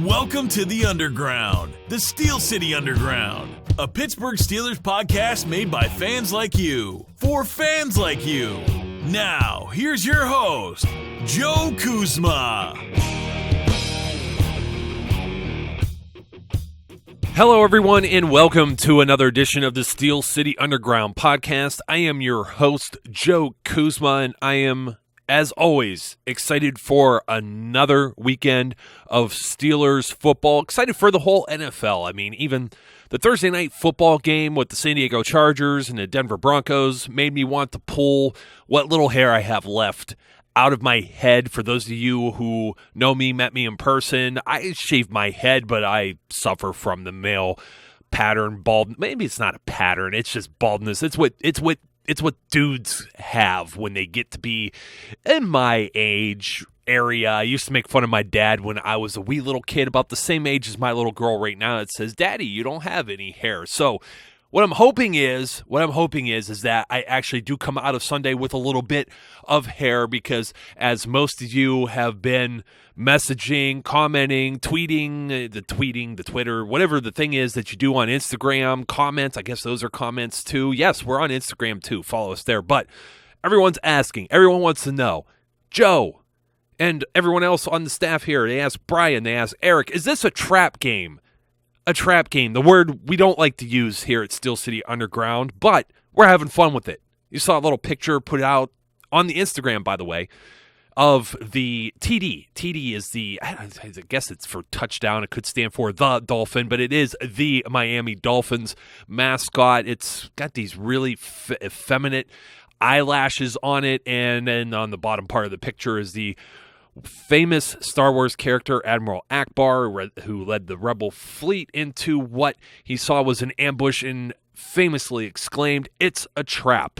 Welcome to the Underground, the Steel City Underground, a Pittsburgh Steelers podcast made by fans like you, for fans like you. Now, here's your host, Joe Kuzma. Hello, everyone, and welcome to another edition of the Steel City Underground podcast. I am your host, Joe Kuzma, and I am, as always, excited for another weekend of Steelers football. Excited for the whole NFL. I mean, even the Thursday night football game with the San Diego Chargers and the Denver Broncos made me want to pull what little hair I have left out of my head. For those of you who know me, met me in person, I shave my head, but I suffer from the male pattern bald. Maybe it's not a pattern, it's just baldness. It's what dudes have when they get to be in my age area. I used to make fun of my dad when I was a wee little kid, about the same age as my little girl right now. It says, "Daddy, you don't have any hair." So what I'm hoping is that I actually do come out of Sunday with a little bit of hair, because as most of you have been messaging, commenting, tweeting, the Twitter, whatever the thing is that you do on Instagram, comments, I guess those are comments too. Yes, we're on Instagram too. Follow us there. But everyone's asking, everyone wants to know, Joe, and everyone else on the staff here, they ask Brian, they ask Eric, is this a trap game? A trap game, the word we don't like to use here at Steel City Underground, but we're having fun with it. You saw a little picture put out on the Instagram, by the way, of the TD. TD is I guess it's for touchdown. It could stand for the Dolphin, but it is the Miami Dolphins mascot. It's got these really effeminate eyelashes on it, and then on the bottom part of the picture is the famous Star Wars character Admiral Ackbar, who led the Rebel fleet into what he saw was an ambush and famously exclaimed, "It's a trap."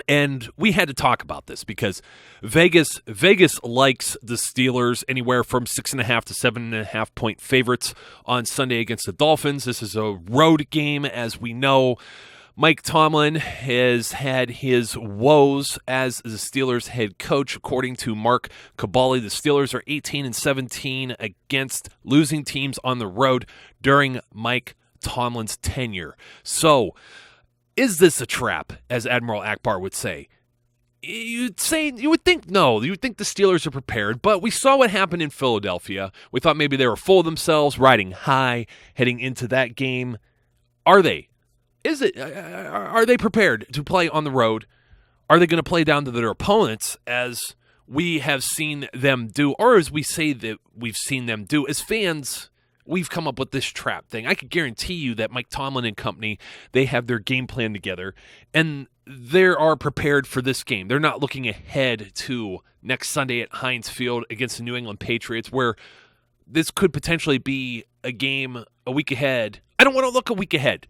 And we had to talk about this because Vegas likes the Steelers anywhere from 6.5 to 7.5 point favorites on Sunday against the Dolphins. This is a road game, as we know. Mike Tomlin has had his woes as the Steelers head coach. According to Mark Kaboly, the Steelers are 18-17 against losing teams on the road during Mike Tomlin's tenure. So, is this a trap, as Admiral Ackbar would say? You would think no. You would think the Steelers are prepared, but we saw what happened in Philadelphia. We thought maybe they were full of themselves, riding high, heading into that game. Are they? Are they prepared to play on the road? Are they going to play down to their opponents, as we have seen them do, or as we say that we've seen them do? As fans, we've come up with this trap thing. I could guarantee you that Mike Tomlin and company, they have their game plan together, and they are prepared for this game. They're not looking ahead to next Sunday at Heinz Field against the New England Patriots, where this could potentially be a game a week ahead. I don't want to look a week ahead.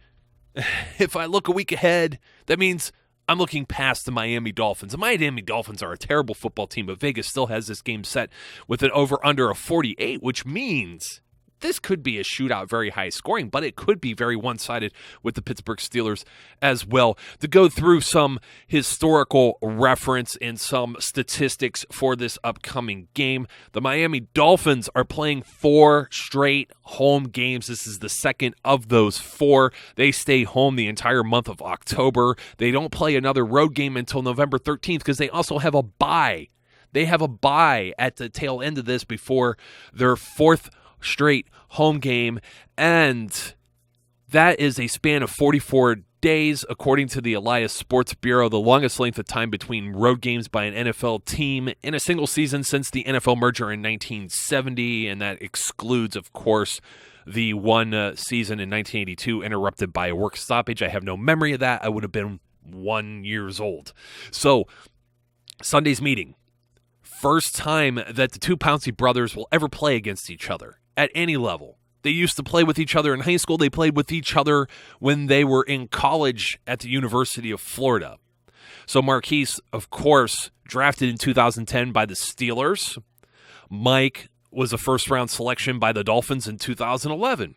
If I look a week ahead, that means I'm looking past the Miami Dolphins. The Miami Dolphins are a terrible football team, but Vegas still has this game set with an over-under of 48, which means this could be a shootout, very high scoring, but it could be very one-sided with the Pittsburgh Steelers as well. To go through some historical reference and some statistics for this upcoming game, the Miami Dolphins are playing 4 straight home games. This is the second of those 4. They stay home the entire month of October. They don't play another road game until November 13th because they also have a bye. They have a bye at the tail end of this before their 4th straight home game, and that is a span of 44 days, according to the Elias Sports Bureau, the longest length of time between road games by an NFL team in a single season since the NFL merger in 1970, and that excludes, of course, the one season in 1982 interrupted by a work stoppage. I have no memory of that. I would have been 1 year old. So, Sunday's meeting. First time that the two Pouncey brothers will ever play against each other at any level. They used to play with each other in high school. They played with each other when they were in college at the University of Florida. So Marquise, of course, drafted in 2010 by the Steelers. Mike was a first-round selection by the Dolphins in 2011.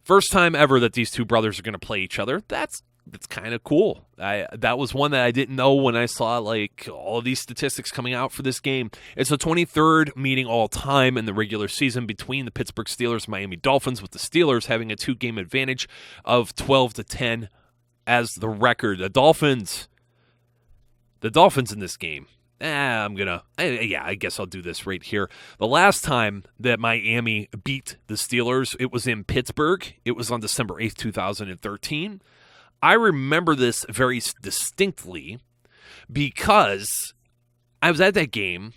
First time ever that these two brothers are going to play each other. That's That's kind of cool. That was one that I didn't know when I saw like all of these statistics coming out for this game. It's the 23rd meeting all time in the regular season between the Pittsburgh Steelers and Miami Dolphins, with the Steelers having a 2-game advantage of 12-10 as the record. The Dolphins in this game. I guess I'll do this right here. The last time that Miami beat the Steelers, it was in Pittsburgh. It was on December 8th, 2013. I remember this very distinctly because I was at that game.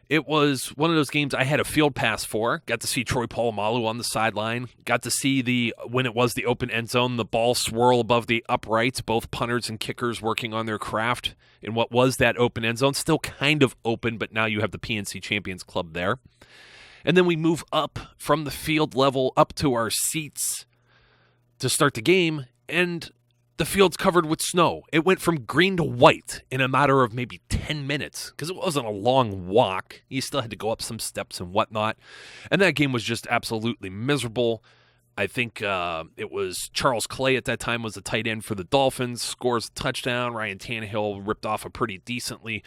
It was one of those games I had a field pass for. Got to see Troy Polamalu on the sideline. Got to see when it was the open end zone, the ball swirl above the uprights, both punters and kickers working on their craft in what was that open end zone. Still kind of open, but now you have the PNC Champions Club there. And then we move up from the field level up to our seats to start the game, and the field's covered with snow. It went from green to white in a matter of maybe 10 minutes because it wasn't a long walk. You still had to go up some steps and whatnot. And that game was just absolutely miserable. I think it was Charles Clay at that time was the tight end for the Dolphins, scores a touchdown. Ryan Tannehill ripped off a pretty decently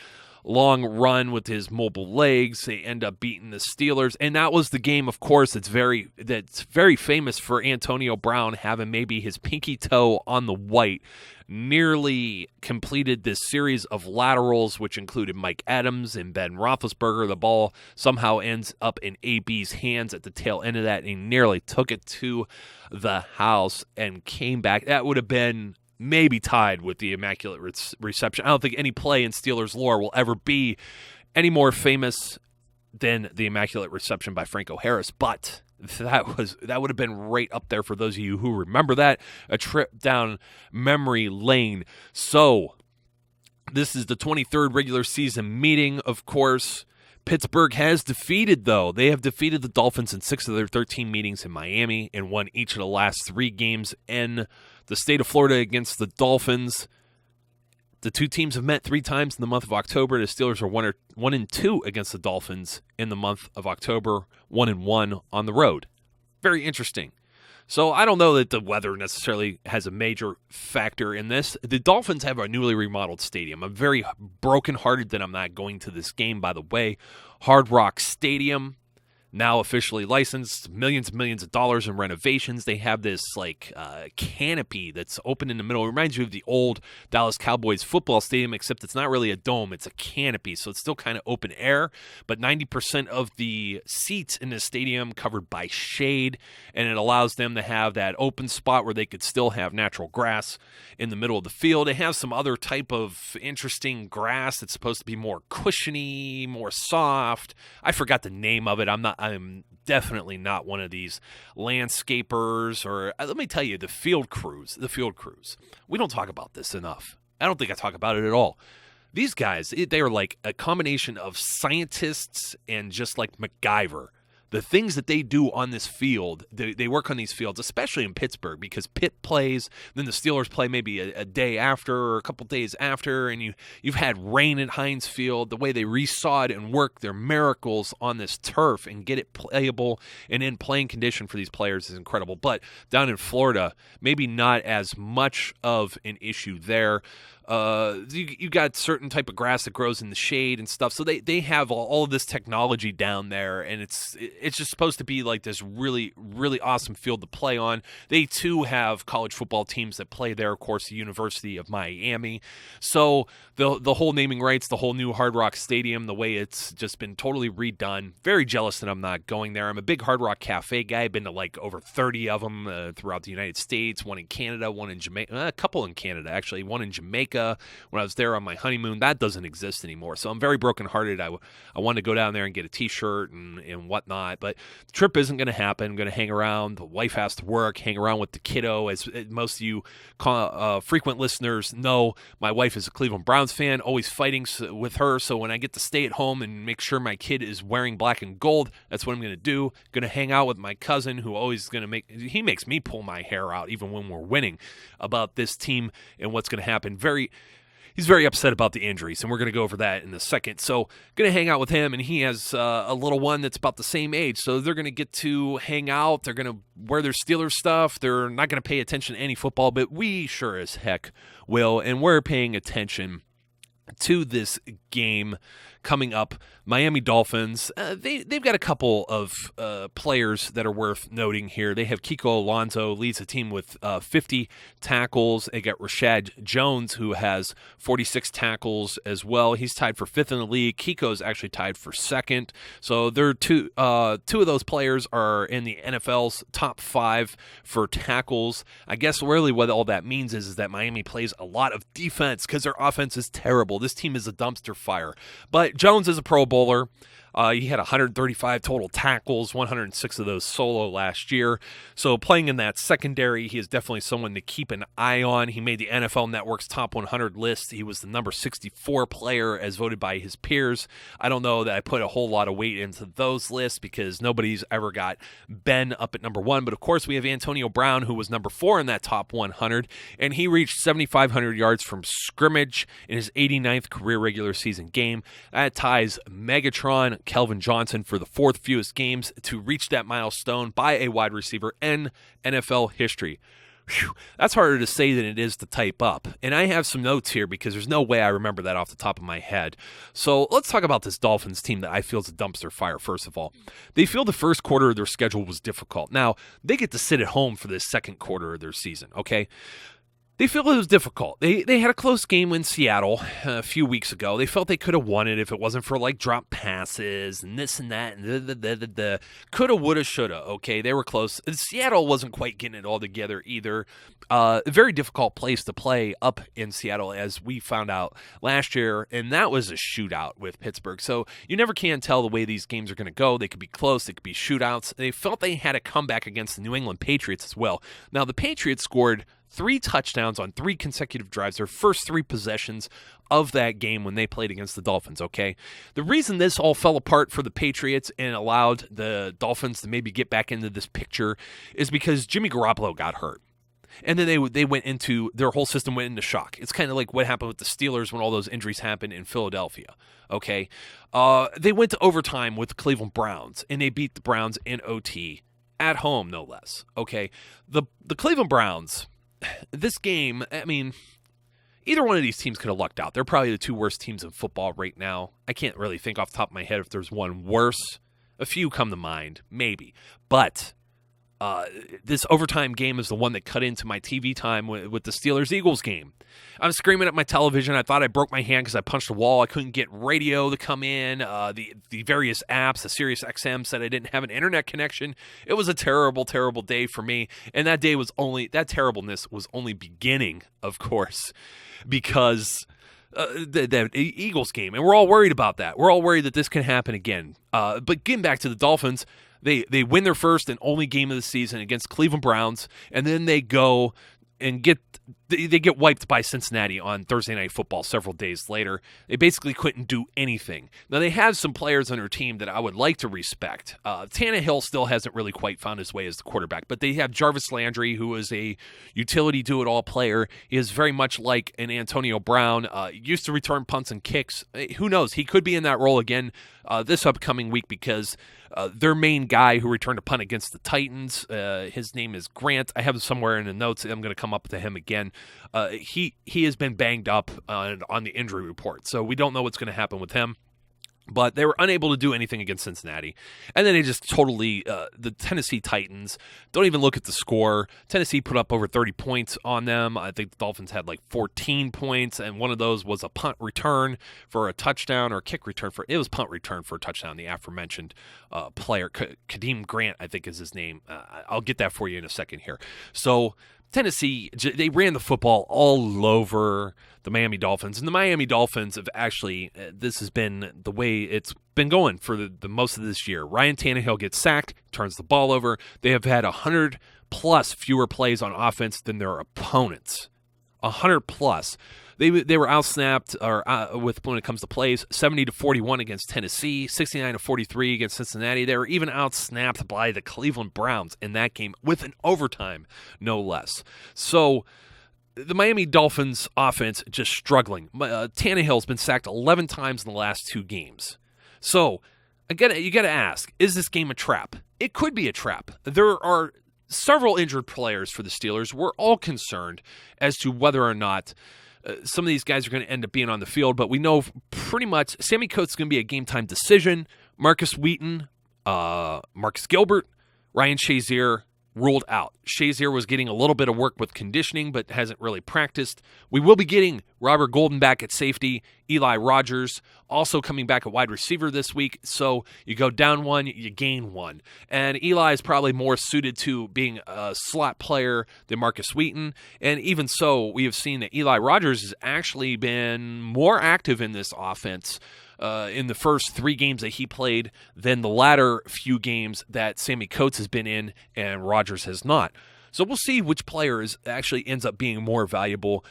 long run with his mobile legs. They end up beating the Steelers, and that was the game, of course, that's very famous for Antonio Brown having maybe his pinky toe on the white. Nearly completed this series of laterals, which included Mike Adams and Ben Roethlisberger. The ball somehow ends up in AB's hands at the tail end of that, and he nearly took it to the house and came back. That would have been maybe tied with the Immaculate Reception. I don't think any play in Steelers lore will ever be any more famous than the Immaculate Reception by Franco Harris, but that would have been right up there for those of you who remember that, a trip down memory lane. So this is the 23rd regular season meeting, of course. Pittsburgh has defeated, though. They have defeated the Dolphins in 6 of their 13 meetings in Miami and won each of the last 3 games in the state of Florida against the Dolphins. The two teams have met 3 times in the month of October. The Steelers are 1-2 against the Dolphins in the month of October, 1-1 on the road. Very interesting. So I don't know that the weather necessarily has a major factor in this. The Dolphins have a newly remodeled stadium. I'm very brokenhearted that I'm not going to this game, by the way. Hard Rock Stadium, now officially licensed, millions and millions of dollars in renovations. They have this canopy that's open in the middle. It reminds you of the old Dallas Cowboys football stadium, except it's not really a dome. It's a canopy, so it's still kind of open air, but 90% of the seats in the stadium covered by shade, and it allows them to have that open spot where they could still have natural grass in the middle of the field. It has some other type of interesting grass that's supposed to be more cushiony, more soft. I forgot the name of it. I'm definitely not one of these landscapers or, let me tell you, the field crews. We don't talk about this enough. I don't think I talk about it at all. These guys, they are like a combination of scientists and just like MacGyver. The things that they do on this field, they work on these fields, especially in Pittsburgh, because Pitt plays, then the Steelers play maybe a day after or a couple days after, and you've had rain at Heinz Field. The way they resawed and work their miracles on this turf and get it playable and in playing condition for these players is incredible. But down in Florida, maybe not as much of an issue there. You got certain type of grass that grows in the shade and stuff. So they have all of this technology down there, and it's just supposed to be like this really, really awesome field to play on. They too have college football teams that play there, of course, the University of Miami. So the whole naming rights, the whole new Hard Rock Stadium, the way it's just been totally redone. Very jealous that I'm not going there. I'm a big Hard Rock Cafe guy. I've been to like over 30 of them throughout the United States, one in Canada, one in Jamaica, a couple in Canada, actually, one in Jamaica. When I was there on my honeymoon. That doesn't exist anymore. So I'm very brokenhearted. I wanted to go down there and get a t-shirt and whatnot, but the trip isn't going to happen. I'm going to hang around. The wife has to work, hang around with the kiddo. As most of you frequent listeners know, my wife is a Cleveland Browns fan, always fighting with her. So when I get to stay at home and make sure my kid is wearing black and gold, that's what I'm going to do. Going to hang out with my cousin, who always going to he makes me pull my hair out even when we're winning about this team and what's going to happen. he's very upset about the injuries, and we're going to go over that in a second. So going to hang out with him, and he has a little one that's about the same age, so they're going to get to hang out. They're going to wear their Steelers stuff. They're not going to pay attention to any football, but we sure as heck will, and we're paying attention to this game coming up. Miami Dolphins, they've got a couple of players that are worth noting here. They have Kiko Alonso, leads the team with 50 tackles. They got Rashad Jones, who has 46 tackles as well. He's tied for 5th in the league. Kiko's actually tied for 2nd. So they're two of those players are in the NFL's top 5 for tackles. I guess really what all that means is that Miami plays a lot of defense because their offense is terrible. This team is a dumpster fire. But Jones is a Pro Bowler. He had 135 total tackles, 106 of those solo last year. So playing in that secondary, he is definitely someone to keep an eye on. He made the NFL Network's top 100 list. He was the number 64 player as voted by his peers. I don't know that I put a whole lot of weight into those lists because nobody's ever got Ben up at number 1. But of course, we have Antonio Brown, who was number 4 in that top 100, and he reached 7,500 yards from scrimmage in his 89th career regular season game. That ties Megatron Kelvin Johnson for the 4th fewest games to reach that milestone by a wide receiver in NFL history. Whew, that's harder to say than it is to type up. And I have some notes here because there's no way I remember that off the top of my head. So let's talk about this Dolphins team that I feel is a dumpster fire, first of all. They feel the first quarter of their schedule was difficult. Now, they get to sit at home for this second quarter of their season, okay? They feel it was difficult. They had a close game in Seattle a few weeks ago. They felt they could have won it if it wasn't for like drop passes and this and that and the coulda, woulda, shoulda. Okay, they were close. Seattle wasn't quite getting it all together either. A very difficult place to play up in Seattle, as we found out last year, and that was a shootout with Pittsburgh. So you never can tell the way these games are going to go. They could be close. They could be shootouts. They felt they had a comeback against the New England Patriots as well. Now the Patriots scored 3 touchdowns on 3 consecutive drives, their first 3 possessions of that game when they played against the Dolphins, okay? The reason this all fell apart for the Patriots and allowed the Dolphins to maybe get back into this picture is because Jimmy Garoppolo got hurt. And then they went into, their whole system went into shock. It's kind of like what happened with the Steelers when all those injuries happened in Philadelphia, okay? They went to overtime with the Cleveland Browns, and they beat the Browns in OT at home, no less, okay? The Cleveland Browns, this game, I mean, either one of these teams could have lucked out. They're probably the 2 worst teams in football right now. I can't really think off the top of my head if there's one worse. A few come to mind, maybe. But this overtime game is the one that cut into my TV time with the Steelers-Eagles game. I'm screaming at my television. I thought I broke my hand because I punched a wall. I couldn't get radio to come in. The various apps, the Sirius XM said I didn't have an internet connection. It was a terrible, terrible day for me. And that day was that terribleness was only beginning, of course, because the Eagles game. And we're all worried about that. We're all worried that this can happen again. But getting back to the Dolphins, They win their first and only game of the season against Cleveland Browns, and then they go and get wiped by Cincinnati on Thursday Night Football several days later. They basically couldn't do anything. Now, they have some players on their team that I would like to respect. Tannehill still hasn't really quite found his way as the quarterback, but they have Jarvis Landry, who is a utility do-it-all player. He is very much like an Antonio Brown, used to return punts and kicks. Who knows? He could be in that role again this upcoming week because their main guy who returned a punt against the Titans, his name is Grant. I have him somewhere in the notes. I'm going to come up to him again. He has been banged up on the injury report, so we don't know what's going to happen with him. But they were unable to do anything against Cincinnati. And then they just totally, the Tennessee Titans, don't even look at the score. Tennessee put up over 30 points on them. I think the Dolphins had like 14 points, and one of those was a punt return for a touchdown, or a kick return it was punt return for a touchdown, the aforementioned player. Kadeem Grant, I think is his name. I'll get that for you in a second here. So Tennessee, they ran the football all over the Miami Dolphins, and the Miami Dolphins have actually, this has been the way it's been going for the most of this year. Ryan Tannehill gets sacked, turns the ball over. They have had 100-plus fewer plays on offense than their opponents. 100-plus. They were outsnapped when it comes to plays, 70-41 against Tennessee, 69-43 against Cincinnati. They were even outsnapped by the Cleveland Browns in that game with an overtime, no less. So the Miami Dolphins offense just struggling. Tannehill's been sacked 11 times in the last 2 games. So, you got to ask, is this game a trap? It could be a trap. There are several injured players for the Steelers. We're all concerned as to whether or not some of these guys are going to end up being on the field, but we know pretty much Sammy Coates is going to be a game-time decision. Marcus Wheaton, Marcus Gilbert, Ryan Shazier ruled out. Shazier was getting a little bit of work with conditioning, but hasn't really practiced. We will be getting Robert Golden back at safety, Eli Rogers also coming back at wide receiver this week. So you go down 1, you gain 1. And Eli is probably more suited to being a slot player than Marcus Wheaton. And even so, we have seen that Eli Rogers has actually been more active in this offense in the first 3 games that he played than the latter few games that Sammy Coates has been in and Rodgers has not. So we'll see which players actually ends up being more valuable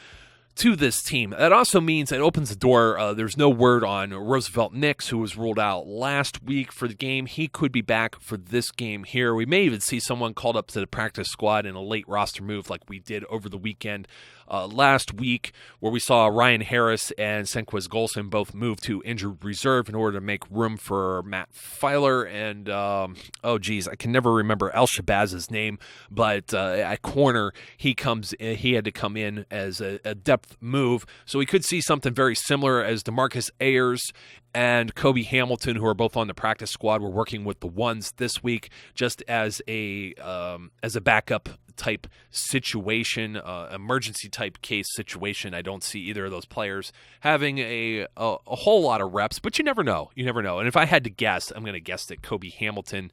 to this team. That also means it opens the door. There's no word on Roosevelt Nix, who was ruled out last week for the game. He could be back for this game here. We may even see someone called up to the practice squad in a late roster move like we did over the weekend last week, where we saw Ryan Harris and Senquez Golson both move to injured reserve in order to make room for Matt Filer and, I can never remember El Shabaz's name, but at corner, he had to come in as a depth move. So we could see something very similar as DeMarcus Ayers and Kobe Hamilton, who are both on the practice squad, were working with the ones this week just as a backup type situation, emergency type case situation. I don't see either of those players having a whole lot of reps, but you never know. You never know. And if I had to guess, I'm going to guess that Kobe Hamilton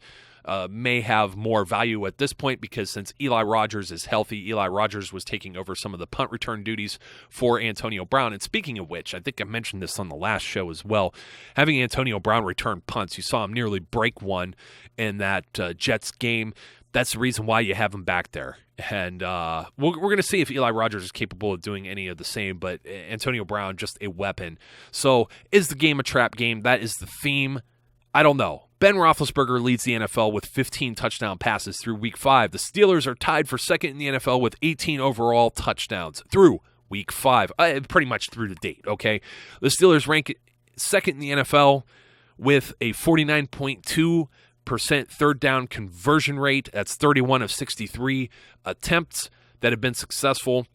may have more value at this point, because since Eli Rogers is healthy, Eli Rogers was taking over some of the punt return duties for Antonio Brown. And speaking of which, I think I mentioned this on the last show as well, having Antonio Brown return punts, you saw him nearly break one in that Jets game. That's the reason why you have him back there. And we're going to see if Eli Rogers is capable of doing any of the same, but Antonio Brown, just a weapon. So is the game a trap game? That is the theme. I don't know. Ben Roethlisberger leads the NFL with 15 touchdown passes through Week 5. The Steelers are tied for second in the NFL with 18 overall touchdowns through Week 5. Pretty much through the date, okay? The Steelers rank second in the NFL with a 49.2% third down conversion rate. That's 31 of 63 attempts that have been successful.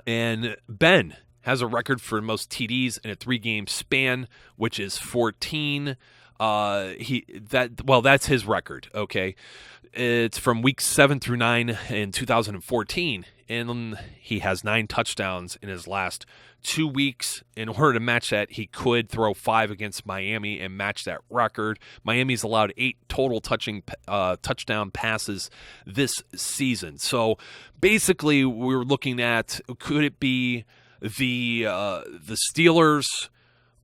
And Ben has a record for most TDs in a 3-game span, which is 14. That's his record, okay? It's from week 7 through 9 in 2014, and he has 9 touchdowns in his last 2 weeks. In order to match that, he could throw 5 against Miami and match that record. Miami's allowed 8 total touchdown passes this season. So basically, we're looking at, could it be the Steelers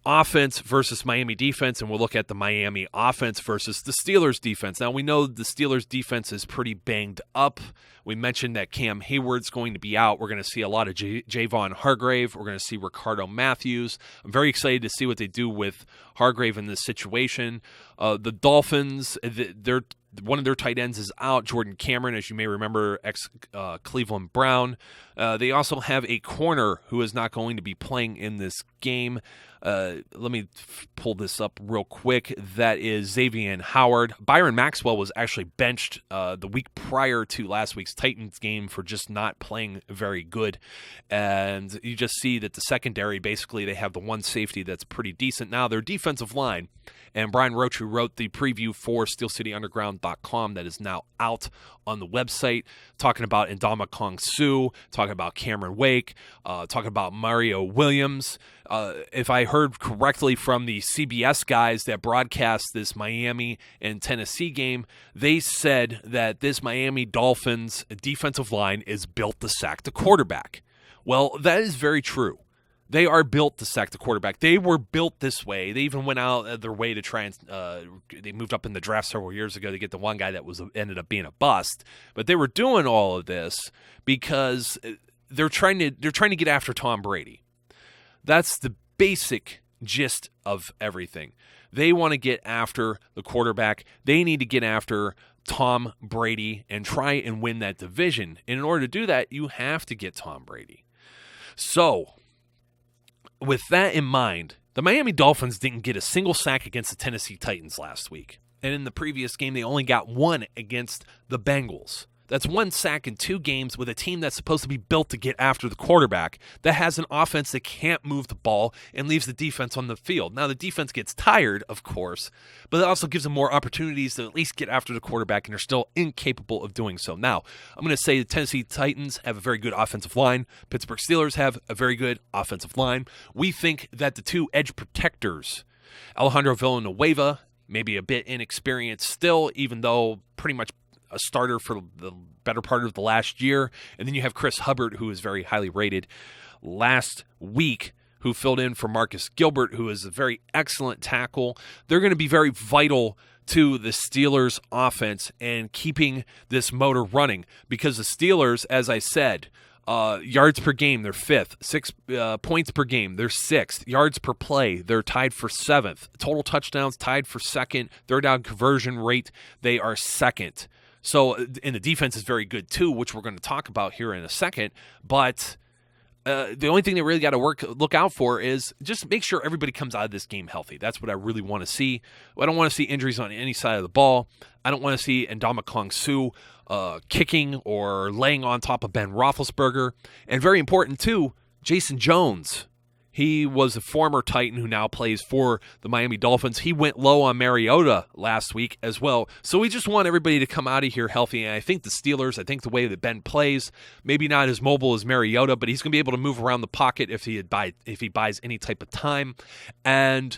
offense versus Miami defense, and we'll look at the Miami offense versus the Steelers defense. Now, we know the Steelers defense is pretty banged up. We mentioned that Cam Hayward's going to be out. We're going to see a lot of Javon Hargrave. We're going to see Ricardo Matthews. I'm very excited to see what they do with Hargrave in this situation. The Dolphins, one of their tight ends is out, Jordan Cameron, as you may remember, ex-Cleveland Brown. They also have a corner who is not going to be playing in this game. Let me pull this up real quick. That is Xavier Howard. Byron Maxwell was actually benched the week prior to last week's Titans game for just not playing very good. And you just see that the secondary, basically, they have the one safety that's pretty decent. Now, their defensive line, and Brian Roach, who wrote the preview for SteelCityUnderground.com that is now out on the website, talking about Ndamukong Kong Su, talking about Cameron Wake, talking about Mario Williams. If I heard correctly from the CBS guys that broadcast this Miami and Tennessee game, they said that this Miami Dolphins defensive line is built to sack the quarterback. Well, that is very true. They are built to sack the quarterback. They were built this way. They even went out of their way to try and they moved up in the draft several years ago to get the one guy that ended up being a bust. But they were doing all of this because they're trying to get after Tom Brady. That's the basic gist of everything. They want to get after the quarterback. They need to get after Tom Brady and try and win that division. And in order to do that, you have to get Tom Brady. So, with that in mind, the Miami Dolphins didn't get a single sack against the Tennessee Titans last week. And in the previous game, they only got one against the Bengals. That's one sack in 2 games with a team that's supposed to be built to get after the quarterback, that has an offense that can't move the ball and leaves the defense on the field. Now, the defense gets tired, of course, but it also gives them more opportunities to at least get after the quarterback, and they're still incapable of doing so. Now, I'm going to say the Tennessee Titans have a very good offensive line. Pittsburgh Steelers have a very good offensive line. We think that the 2 edge protectors, Alejandro Villanueva, maybe a bit inexperienced still, even though pretty much a starter for the better part of the last year. And then you have Chris Hubbard, who is very highly rated last week, who filled in for Marcus Gilbert, who is a very excellent tackle. They're going to be very vital to the Steelers' offense and keeping this motor running, because the Steelers, as I said, yards per game, they're 5th. 6 points per game, they're 6th. Yards per play, they're tied for 7th. Total touchdowns, tied for 2nd. Third down conversion rate, they are 2nd. So, and the defense is very good too, which we're going to talk about here in a second. But the only thing they really got to look out for is just make sure everybody comes out of this game healthy. That's what I really want to see. I don't want to see injuries on any side of the ball. I don't want to see Ndamukong Suh kicking or laying on top of Ben Roethlisberger. And very important too, Jason Jones. He was a former Titan who now plays for the Miami Dolphins. He went low on Mariota last week as well. So we just want everybody to come out of here healthy. And I think the Steelers, I think the way that Ben plays, maybe not as mobile as Mariota, but he's going to be able to move around the pocket if he buys any type of time. And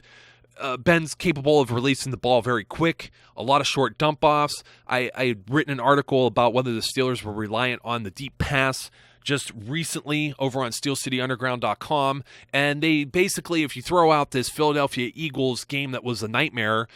Ben's capable of releasing the ball very quick, a lot of short dump-offs. I had written an article about whether the Steelers were reliant on the deep pass just recently over on SteelCityUnderground.com, and they basically, if you throw out this Philadelphia Eagles game that was a nightmare,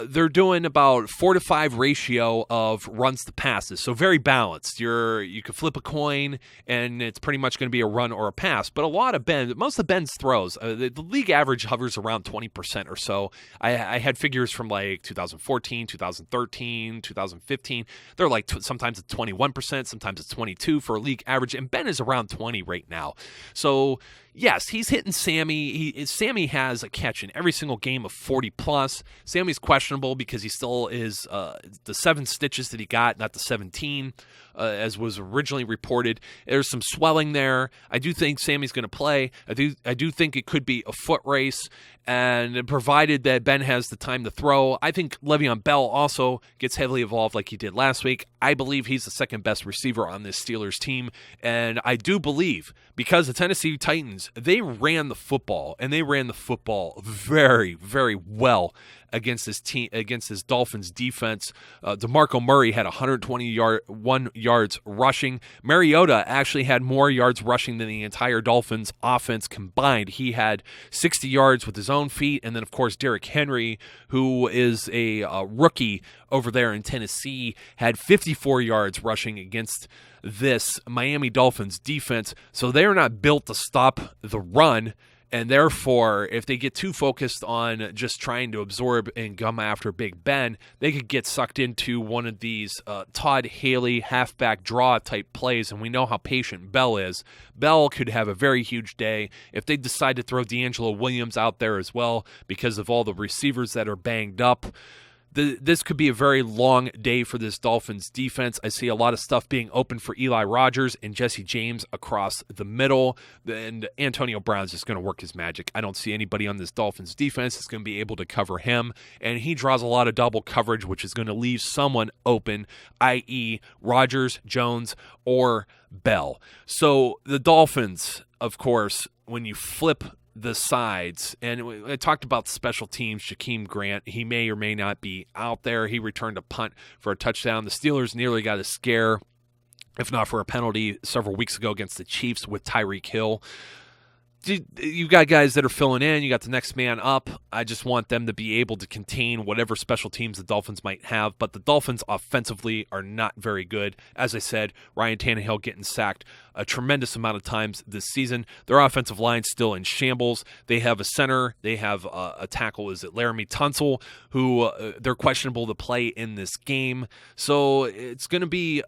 they're doing about 4-to-5 ratio of runs to passes, so very balanced. You could flip a coin, and it's pretty much going to be a run or a pass. But most of Ben's throws, the league average hovers around 20% or so. I had figures from like 2014, 2013, 2015. They're like sometimes it's 21%, sometimes it's 22% for a league average, and Ben is around 20 right now. So yes, he's hitting Sammy. Sammy has a catch in every single game of 40+. Sammy's questionable because he still is the 7 stitches that he got, not the 17, as was originally reported. There's some swelling there. I do think Sammy's going to play. I do think it could be a foot race, and provided that Ben has the time to throw. I think Le'Veon Bell also gets heavily involved like he did last week. I believe he's the second best receiver on this Steelers team, and I do believe, because the Tennessee Titans, they ran the football, and they ran the football very, very well against this Dolphins defense. DeMarco Murray had 121 yards rushing. Mariota actually had more yards rushing than the entire Dolphins offense combined. He had 60 yards with his own feet, and then of course Derrick Henry, who is a rookie over there in Tennessee, had 54 yards rushing against this Miami Dolphins defense. So they're not built to stop the run. And therefore, if they get too focused on just trying to absorb and come after Big Ben, they could get sucked into one of these Todd Haley halfback draw type plays. And we know how patient Bell is. Bell could have a very huge day if they decide to throw D'Angelo Williams out there as well because of all the receivers that are banged up. This could be a very long day for this Dolphins defense. I see a lot of stuff being open for Eli Rogers and Jesse James across the middle, and Antonio Brown's just going to work his magic. I don't see anybody on this Dolphins defense that's going to be able to cover him, and he draws a lot of double coverage, which is going to leave someone open, i.e. Rogers, Jones, or Bell. So the Dolphins, of course, when you flip the sides, and I talked about special teams, Jakeem Grant, he may or may not be out there. He returned a punt for a touchdown. The Steelers nearly got a scare, if not for a penalty, several weeks ago against the Chiefs with Tyreek Hill. you've got guys that are filling in. You got the next man up. I just want them to be able to contain whatever special teams the Dolphins might have. But the Dolphins offensively are not very good. As I said, Ryan Tannehill getting sacked a tremendous amount of times this season. Their offensive line's still in shambles. They have a center. They have a tackle. Is it Laramie Tunsil, who they're questionable to play in this game. So it's going to be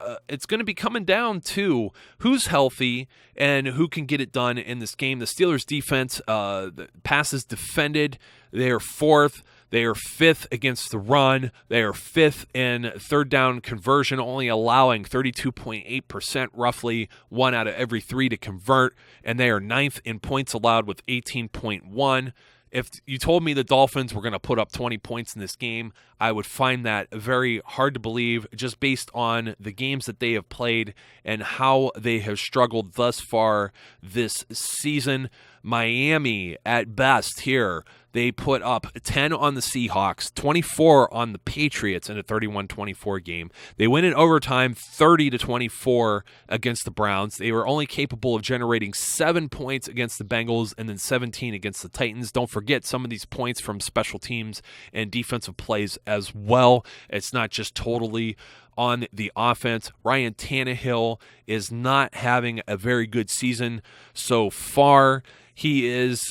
coming down to who's healthy and who can get it done in this game. The Steelers defense, the passes defended, they are fourth. They are fifth against the run. They are fifth in third down conversion, only allowing 32.8%, roughly 1 out of every 3 to convert. And they are ninth in points allowed with 18.1. If you told me the Dolphins were going to put up 20 points in this game, I would find that very hard to believe just based on the games that they have played and how they have struggled thus far this season. Miami, at best here, they put up 10 on the Seahawks, 24 on the Patriots in a 31-24 game. They win in overtime 30-24 against the Browns. They were only capable of generating 7 points against the Bengals and then 17 against the Titans. Don't forget some of these points from special teams and defensive plays as well. It's not just totally on the offense. Ryan Tannehill is not having a very good season so far. He's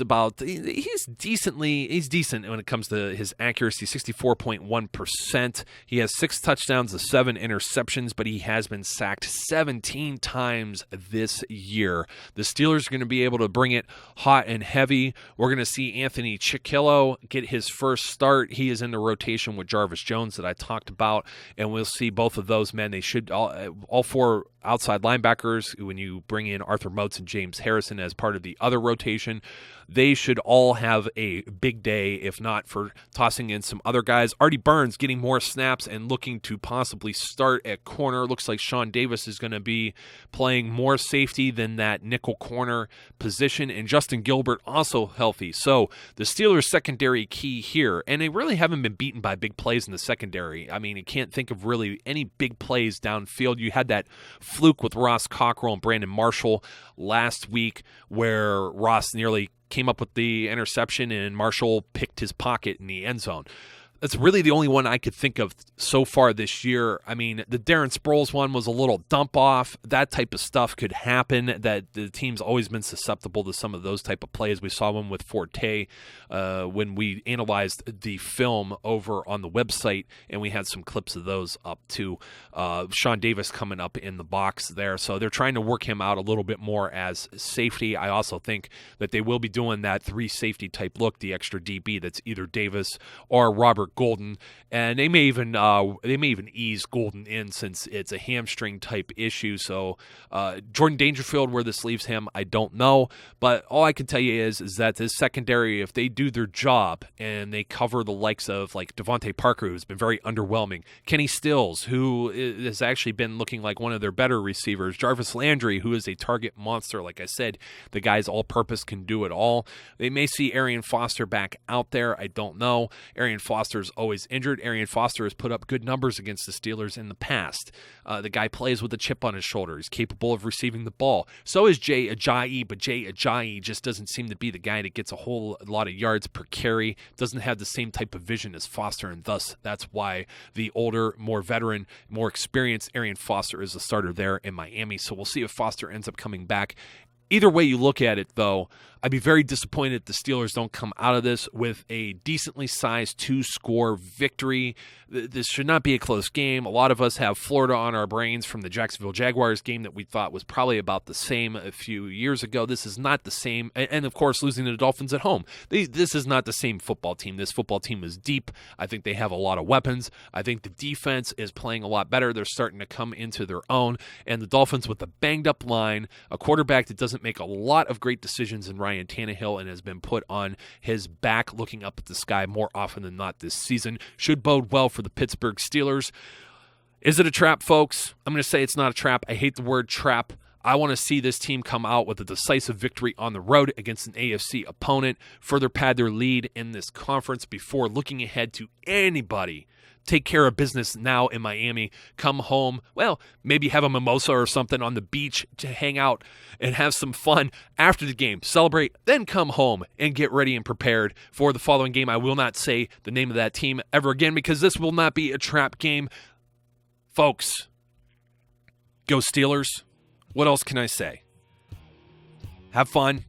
decent when it comes to his accuracy, 64.1%. He has 6 touchdowns to 7 interceptions, but he has been sacked 17 times this year. The Steelers are going to be able to bring it hot and heavy. We're going to see Anthony Chickillo get his first start. He is in the rotation with Jarvis Jones that I talked about, and we'll see both of those men. They should all 4 outside linebackers, when you bring in Arthur Moats and James Harrison as part of the other rotation, they should all have a big day, if not for tossing in some other guys. Artie Burns getting more snaps and looking to possibly start at corner. Looks like Sean Davis is going to be playing more safety than that nickel corner position, and Justin Gilbert also healthy. So the Steelers secondary key here, and they really haven't been beaten by big plays in the secondary. I mean, you can't think of really any big plays downfield. You had that fluke with Ross Cockrell and Brandon Marshall last week where Ross nearly came up with the interception and Marshall picked his pocket in the end zone. That's really the only one I could think of so far this year. I mean, the Darren Sproles one was a little dump off. That type of stuff could happen. That the team's always been susceptible to some of those type of plays. We saw one with Forte when we analyzed the film over on the website, and we had some clips of those up too. Sean Davis coming up in the box there. So they're trying to work him out a little bit more as safety. I also think that they will be doing that 3 safety type look, the extra DB that's either Davis or Robert Golden, and they may even ease Golden in since it's a hamstring type issue. So Jordan Dangerfield, where this leaves him, I don't know. But all I can tell you is that this secondary, if they do their job and they cover the likes of like Devontae Parker, who's been very underwhelming, Kenny Stills, who has actually been looking like one of their better receivers, Jarvis Landry, who is a target monster. Like I said, the guy's all-purpose, can do it all. They may see Arian Foster back out there. I don't know. Arian Foster is always injured. Arian Foster has put up good numbers against the Steelers in the past. The guy plays with a chip on his shoulder. He's capable of receiving the ball. So is Jay Ajayi, but Jay Ajayi just doesn't seem to be the guy that gets a whole lot of yards per carry, doesn't have the same type of vision as Foster, and thus that's why the older, more veteran, more experienced Arian Foster is the starter there in Miami. So we'll see if Foster ends up coming back. Either way you look at it, though, I'd be very disappointed if the Steelers don't come out of this with a decently sized 2-score victory. This should not be a close game. A lot of us have Florida on our brains from the Jacksonville Jaguars game that we thought was probably about the same a few years ago. This is not the same. And, of course, losing to the Dolphins at home. This is not the same football team. This football team is deep. I think they have a lot of weapons. I think the defense is playing a lot better. They're starting to come into their own. And the Dolphins with a banged-up line, a quarterback that doesn't make a lot of great decisions in Ryan Tannehill and has been put on his back looking up at the sky more often than not this season, should bode well for the Pittsburgh Steelers. Is it a trap, folks? I'm going to say it's not a trap. I hate the word trap. I want to see this team come out with a decisive victory on the road against an AFC opponent, further pad their lead in this conference before looking ahead to anybody. Take care of business now in Miami. Come home, well, maybe have a mimosa or something on the beach to hang out and have some fun after the game. Celebrate, then come home and get ready and prepared for the following game. I will not say the name of that team ever again because this will not be a trap game. Folks, go Steelers. What else can I say? Have fun.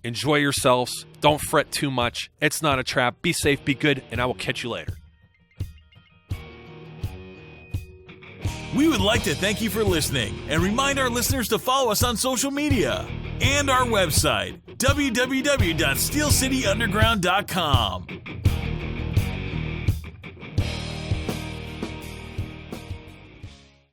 Enjoy yourselves. Don't fret too much. It's not a trap. Be safe, be good, and I will catch you later. We would like to thank you for listening and remind our listeners to follow us on social media and our website, www.steelcityunderground.com.